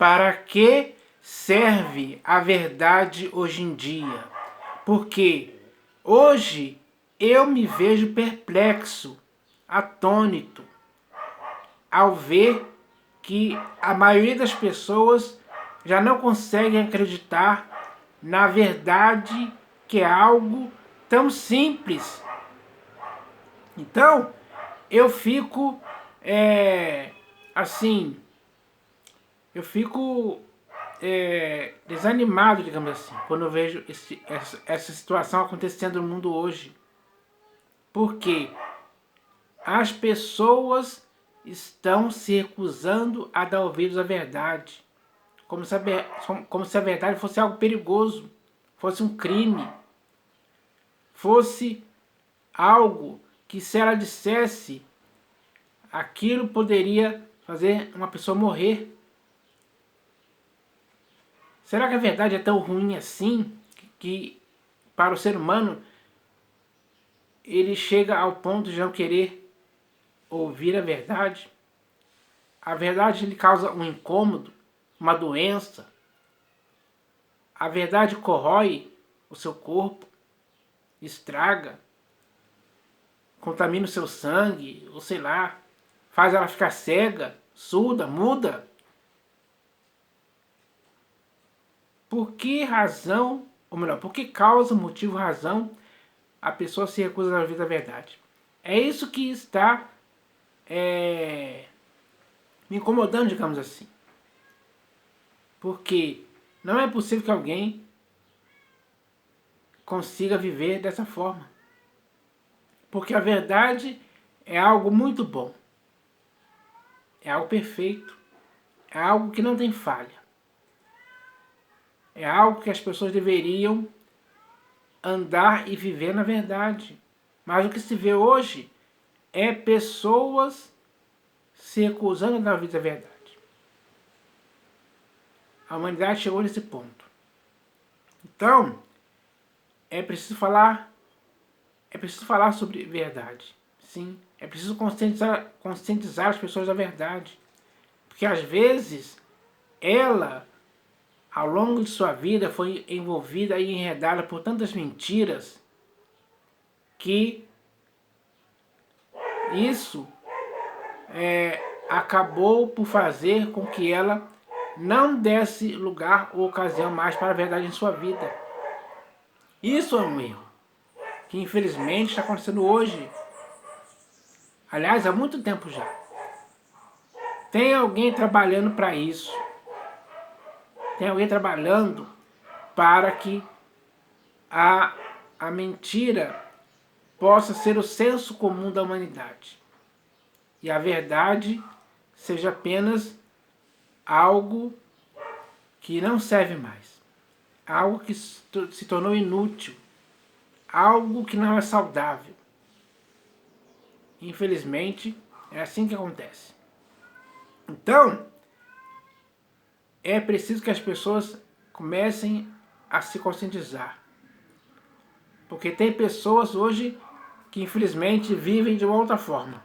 Para que serve a verdade hoje em dia? Porque hoje eu me vejo perplexo, atônito, ao ver que a maioria das pessoas já não conseguem acreditar na verdade, que é algo tão simples. Então, eu fico, assim, eu fico desanimado, digamos assim, quando eu vejo essa situação acontecendo no mundo hoje. Porque as pessoas estão se recusando a dar ouvidos à verdade. Como se a verdade fosse algo perigoso, fosse um crime, fosse algo que, se ela dissesse, aquilo poderia fazer uma pessoa morrer. Será que a verdade é tão ruim assim que para o ser humano ele chega ao ponto de não querer ouvir a verdade? A verdade lhe causa um incômodo, uma doença. A verdade corrói o seu corpo, estraga, contamina o seu sangue, ou sei lá, faz ela ficar cega, surda, muda. Por que razão, ou melhor, por que causa, motivo, razão, a pessoa se recusa a ouvir a verdade? É isso que está me incomodando, digamos assim. Porque não é possível que alguém consiga viver dessa forma. Porque a verdade é algo muito bom. É algo perfeito. É algo que não tem falha. É algo que as pessoas deveriam andar e viver na verdade. Mas o que se vê hoje é pessoas se recusando a dar ouvidos à verdade. A humanidade chegou nesse ponto. Então, é preciso falar sobre verdade. Sim, é preciso conscientizar as pessoas da verdade. Porque às vezes ela, ao longo de sua vida, foi envolvida e enredada por tantas mentiras que isso acabou por fazer com que ela não desse lugar ou ocasião mais para a verdade em sua vida. Isso é um erro que infelizmente está acontecendo hoje. Aliás, há muito tempo já. Tem alguém trabalhando para isso. Tem alguém trabalhando para que a mentira possa ser o senso comum da humanidade. E a verdade seja apenas algo que não serve mais. Algo que se tornou inútil. Algo que não é saudável. Infelizmente, é assim que acontece. Então, é preciso que as pessoas comecem a se conscientizar. Porque tem pessoas hoje que infelizmente vivem de uma outra forma.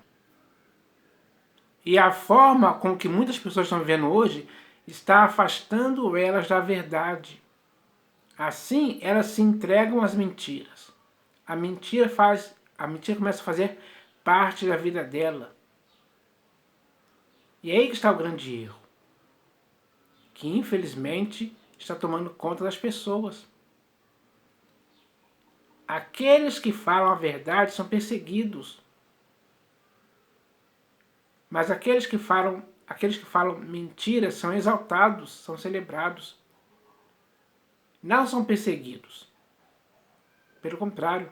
E a forma com que muitas pessoas estão vivendo hoje está afastando elas da verdade. Assim, elas se entregam às mentiras. A mentira começa a fazer parte da vida dela. E é aí que está o grande erro. Que infelizmente está tomando conta das pessoas. Aqueles que falam a verdade são perseguidos. Mas aqueles que falam mentiras são exaltados, são celebrados. Não são perseguidos. Pelo contrário,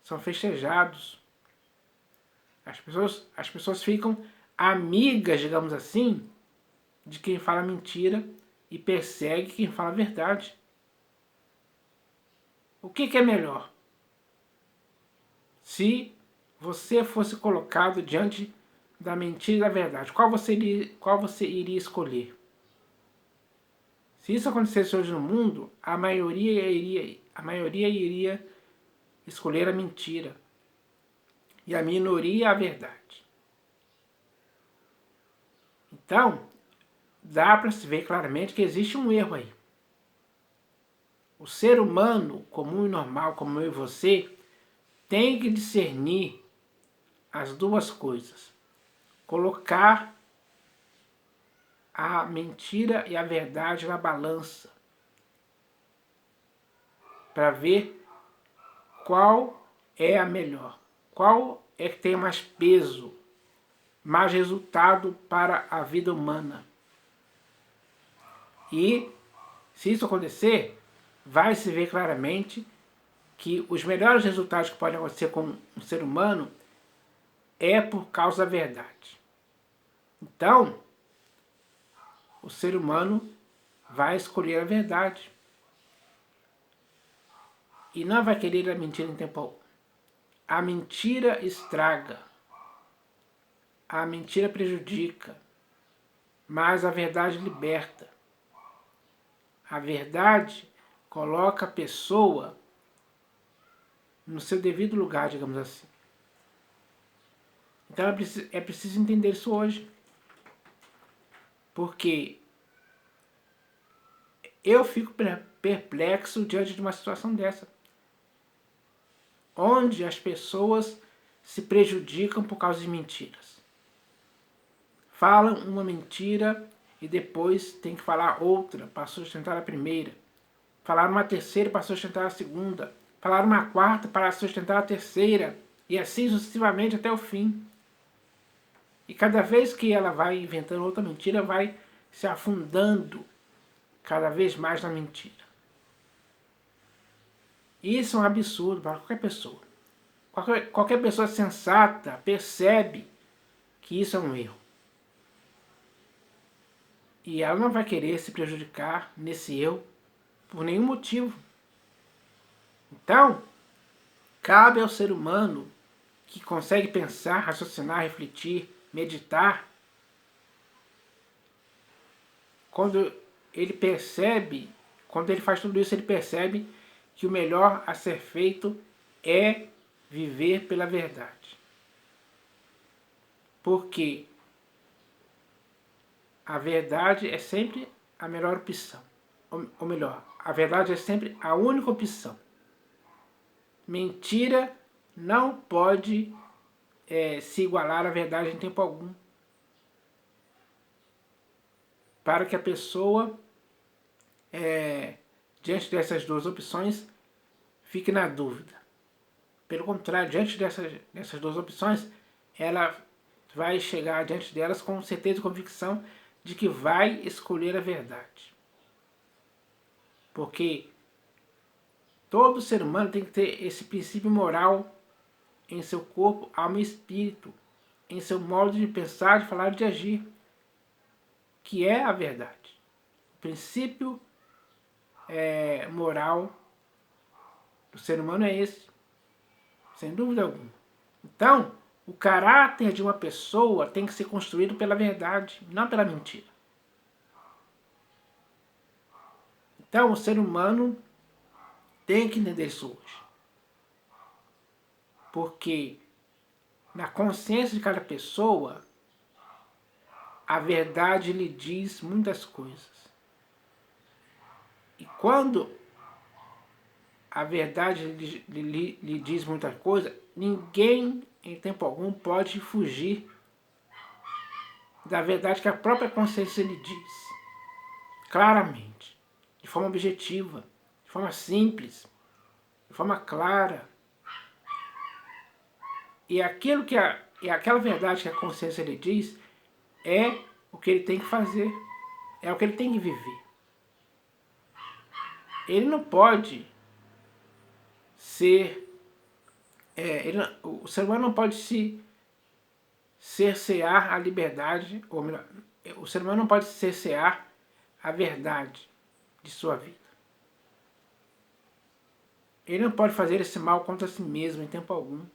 são festejados. As pessoas ficam amigas, digamos assim, de quem fala mentira e persegue quem fala a verdade. O que é melhor? Se você fosse colocado diante da mentira e da verdade, qual você iria escolher? Se isso acontecesse hoje no mundo, a maioria iria escolher a mentira e a minoria a verdade. Então, dá para se ver claramente que existe um erro aí. O ser humano comum e normal, como eu e você, tem que discernir as duas coisas. Colocar a mentira e a verdade na balança, para ver qual é a melhor, qual é que tem mais peso, mais resultado para a vida humana. E, se isso acontecer, vai se ver claramente que os melhores resultados que podem acontecer com um ser humano é por causa da verdade. Então, o ser humano vai escolher a verdade. E não vai querer a mentira em tempo algum. A mentira estraga. A mentira prejudica. Mas a verdade liberta. A verdade coloca a pessoa no seu devido lugar, digamos assim. Então é preciso entender isso hoje. Porque eu fico perplexo diante de uma situação dessa, onde as pessoas se prejudicam por causa de mentiras. Falam uma mentira e depois tem que falar outra para sustentar a primeira. Falar uma terceira para sustentar a segunda. Falar uma quarta para sustentar a terceira. E assim sucessivamente até o fim. E cada vez que ela vai inventando outra mentira, vai se afundando cada vez mais na mentira. Isso é um absurdo para qualquer pessoa. Qualquer pessoa sensata percebe que isso é um erro. E ela não vai querer se prejudicar nesse erro por nenhum motivo. Então, cabe ao ser humano que consegue pensar, raciocinar, refletir, meditar, quando ele percebe, quando ele faz tudo isso, ele percebe que o melhor a ser feito é viver pela verdade. Porque a verdade é sempre a melhor opção. Ou melhor, a verdade é sempre a única opção. Mentira não pode se igualar à verdade em tempo algum. Para que a pessoa, diante dessas duas opções, fique na dúvida. Pelo contrário, diante dessas duas opções, ela vai chegar diante delas com certeza e convicção de que vai escolher a verdade. Porque todo ser humano tem que ter esse princípio moral em seu corpo, alma e espírito, em seu modo de pensar, de falar e de agir, que é a verdade. O princípio moral do ser humano é esse, sem dúvida alguma. Então, o caráter de uma pessoa tem que ser construído pela verdade, não pela mentira. Então, o ser humano tem que entender isso hoje. Porque na consciência de cada pessoa, a verdade lhe diz muitas coisas. E quando a verdade lhe diz muita coisa, ninguém em tempo algum pode fugir da verdade que a própria consciência lhe diz. Claramente, de forma objetiva, de forma simples, de forma clara. E aquela verdade que a consciência lhe diz é o que ele tem que fazer, é o que ele tem que viver. Ele não pode ser... o ser humano não pode se cercear a liberdade, ou melhor, o ser humano não pode cercear a verdade de sua vida. Ele não pode fazer esse mal contra si mesmo em tempo algum.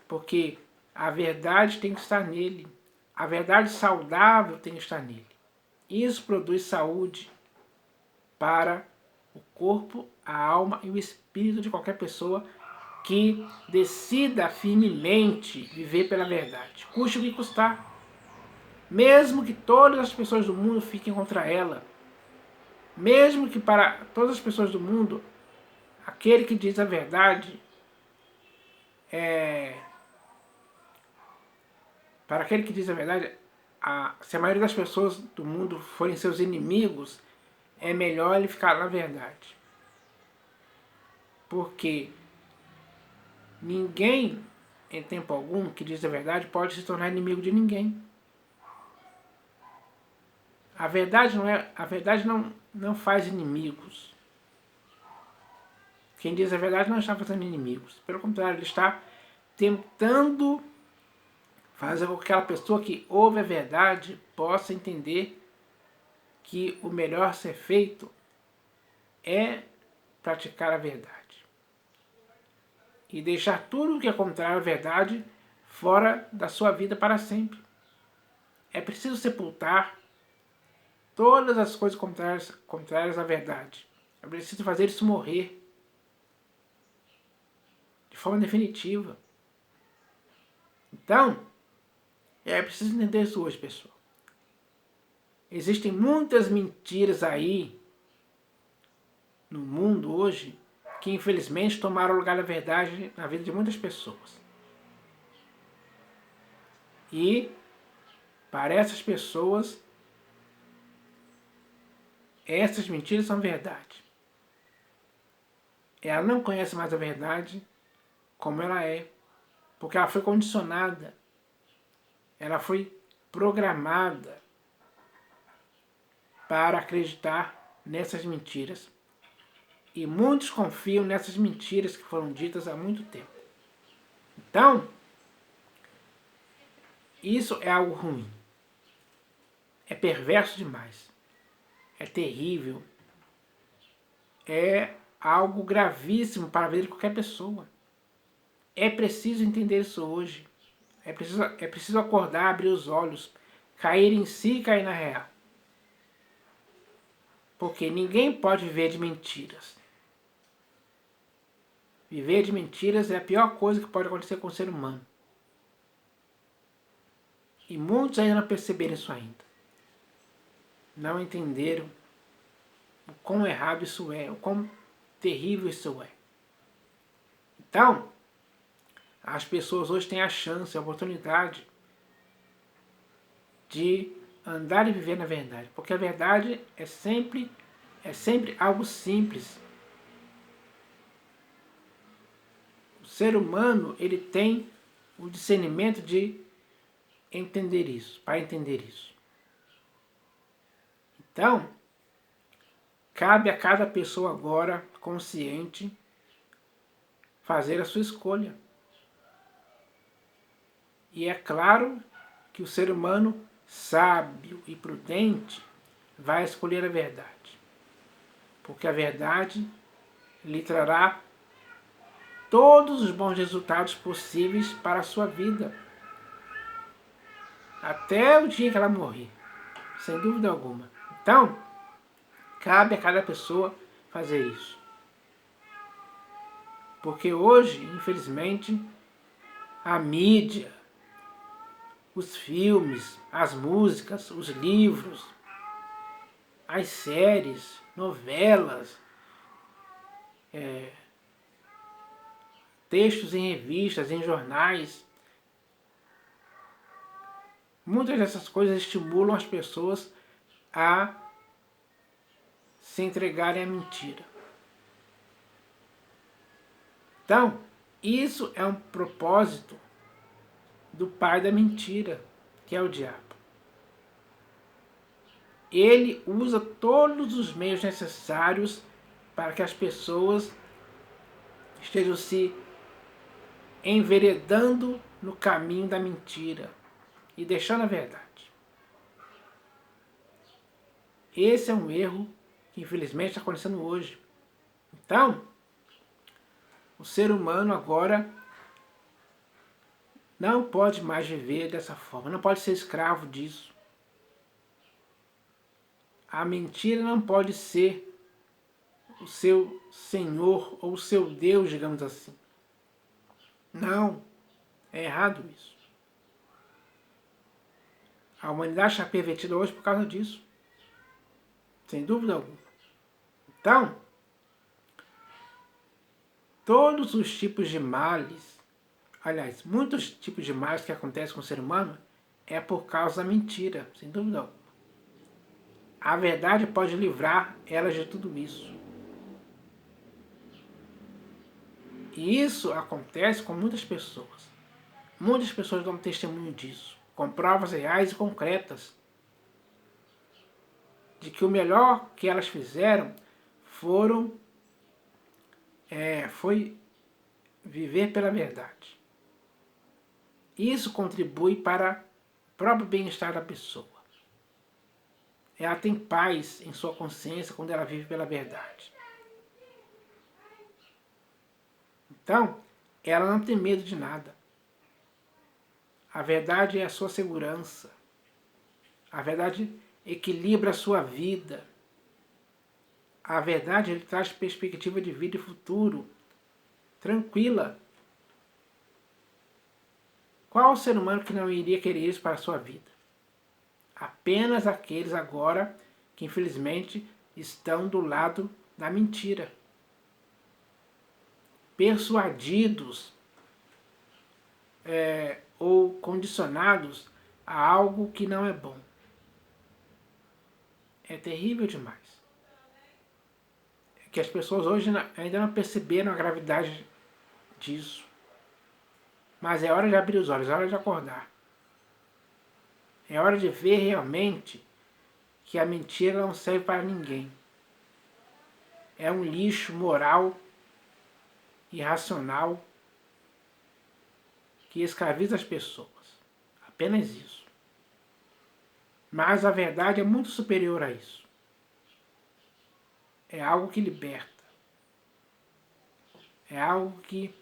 Porque a verdade tem que estar nele. A verdade saudável tem que estar nele. Isso produz saúde para o corpo, a alma e o espírito de qualquer pessoa que decida firmemente viver pela verdade, custe o que custar. mesmo que todas as pessoas do mundo fiquem contra ela, mesmo que para todas as pessoas do mundo, aquele que diz a verdade, para aquele que diz a verdade, se a maioria das pessoas do mundo forem seus inimigos, é melhor ele ficar na verdade. Porque ninguém, em tempo algum, que diz a verdade, pode se tornar inimigo de ninguém. A verdade não faz inimigos. Quem diz a verdade não está fazendo inimigos. Pelo contrário, ele está tentando fazer com que aquela pessoa que ouve a verdade possa entender que o melhor a ser feito é praticar a verdade. E deixar tudo o que é contrário à verdade fora da sua vida para sempre. É preciso sepultar todas as coisas contrárias à verdade. É preciso fazer isso morrer de forma definitiva. Então, é preciso entender isso hoje, pessoal. Existem muitas mentiras aí no mundo hoje que infelizmente tomaram o lugar da verdade na vida de muitas pessoas. E para essas pessoas, essas mentiras são verdade. Ela não conhece mais a verdade como ela é, porque ela foi condicionada, ela foi programada para acreditar nessas mentiras. E muitos confiam nessas mentiras que foram ditas há muito tempo. Então, isso é algo ruim. É perverso demais. É terrível. É algo gravíssimo para a vida de qualquer pessoa. É preciso entender isso hoje. É preciso acordar, abrir os olhos, cair em si e cair na real. Porque ninguém pode viver de mentiras. Viver de mentiras é a pior coisa que pode acontecer com o ser humano. E muitos ainda não perceberam isso ainda. Não entenderam o quão errado isso é, o quão terrível isso é. Então, as pessoas hoje têm a chance, a oportunidade de andar e viver na verdade. Porque a verdade é sempre algo simples. O ser humano, ele tem o discernimento de entender isso, para entender isso. Então, cabe a cada pessoa agora, consciente, fazer a sua escolha. E é claro que o ser humano sábio e prudente vai escolher a verdade. Porque a verdade lhe trará todos os bons resultados possíveis para a sua vida. Até o dia que ela morrer, sem dúvida alguma. Então, cabe a cada pessoa fazer isso. Porque hoje, infelizmente, a mídia, os filmes, as músicas, os livros, as séries, novelas, textos em revistas, em jornais, muitas dessas coisas estimulam as pessoas a se entregarem à mentira. Então, isso é um propósito do pai da mentira, que é o diabo. Ele usa todos os meios necessários para que as pessoas estejam se enveredando no caminho da mentira e deixando a verdade. Esse é um erro que infelizmente está acontecendo hoje. Então, o ser humano agora não pode mais viver dessa forma, não pode ser escravo disso. A mentira não pode ser o seu senhor ou o seu Deus, digamos assim. Não, é errado isso. A humanidade está pervertida hoje por causa disso. Sem dúvida alguma. Então, todos os tipos de males, aliás, muitos tipos de males que acontecem com o ser humano é por causa da mentira, sem dúvida alguma. A verdade pode livrar elas de tudo isso. E isso acontece com muitas pessoas. Muitas pessoas dão testemunho disso, com provas reais e concretas, de que o melhor que elas fizeram foi viver pela verdade. Isso contribui para o próprio bem-estar da pessoa. Ela tem paz em sua consciência quando ela vive pela verdade. Então, ela não tem medo de nada. A verdade é a sua segurança. A verdade equilibra a sua vida. A verdade ele traz perspectiva de vida e futuro tranquila. Qual o ser humano que não iria querer isso para a sua vida? Apenas aqueles agora que infelizmente estão do lado da mentira. Persuadidos ou condicionados a algo que não é bom. É terrível demais. É que as pessoas hoje ainda não perceberam a gravidade disso. Mas é hora de abrir os olhos, é hora de acordar. É hora de ver realmente que a mentira não serve para ninguém. É um lixo moral, irracional, que escraviza as pessoas. Apenas isso. Mas a verdade é muito superior a isso. É algo que liberta. É algo que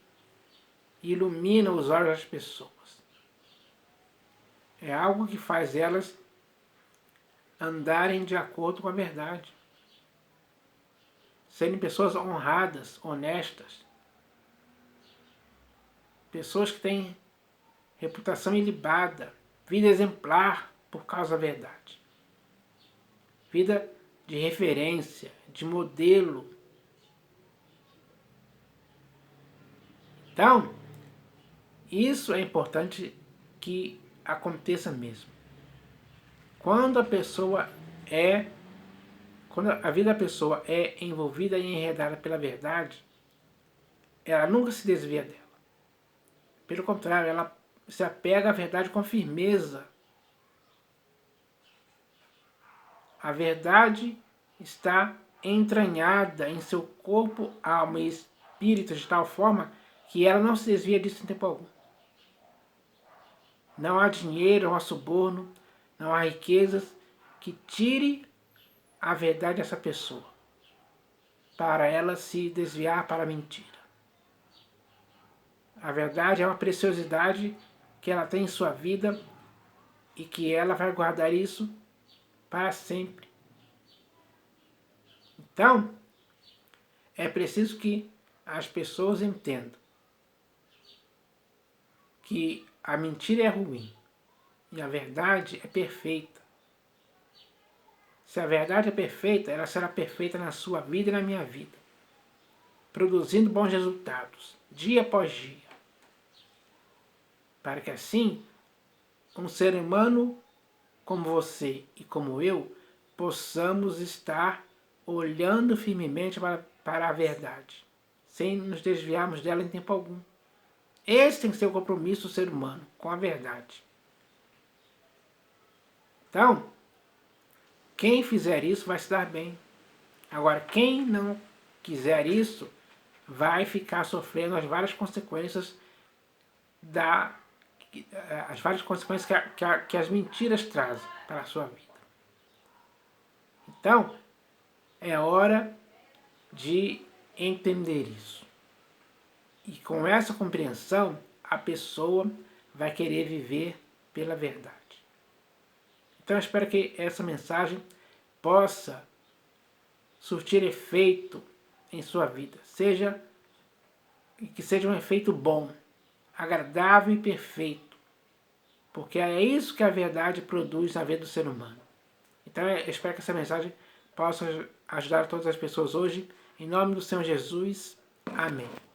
ilumina os olhos das pessoas. É algo que faz elas andarem de acordo com a verdade. Serem pessoas honradas, honestas. Pessoas que têm reputação ilibada, vida exemplar por causa da verdade. Vida de referência, de modelo. Então, isso é importante que aconteça mesmo. Quando a vida da pessoa é envolvida e enredada pela verdade, ela nunca se desvia dela. Pelo contrário, ela se apega à verdade com firmeza. A verdade está entranhada em seu corpo, alma e espírito de tal forma que ela não se desvia disso em tempo algum. Não há dinheiro, não há suborno, não há riquezas que tire a verdade dessa pessoa, para ela se desviar para a mentira. A verdade é uma preciosidade que ela tem em sua vida e que ela vai guardar isso para sempre. Então, é preciso que as pessoas entendam que a mentira é ruim e a verdade é perfeita. Se a verdade é perfeita, ela será perfeita na sua vida e na minha vida, produzindo bons resultados, dia após dia. Para que assim, um ser humano como você e como eu, possamos estar olhando firmemente para a verdade, sem nos desviarmos dela em tempo algum. Esse tem que ser o compromisso do ser humano com a verdade. Então, quem fizer isso vai se dar bem. Agora, quem não quiser isso, vai ficar sofrendo as várias consequências que as mentiras trazem para a sua vida. Então, é hora de entender isso. E com essa compreensão, a pessoa vai querer viver pela verdade. Então, eu espero que essa mensagem possa surtir efeito em sua vida. Que seja um efeito bom, agradável e perfeito. Porque é isso que a verdade produz na vida do ser humano. Então eu espero que essa mensagem possa ajudar todas as pessoas hoje. Em nome do Senhor Jesus. Amém.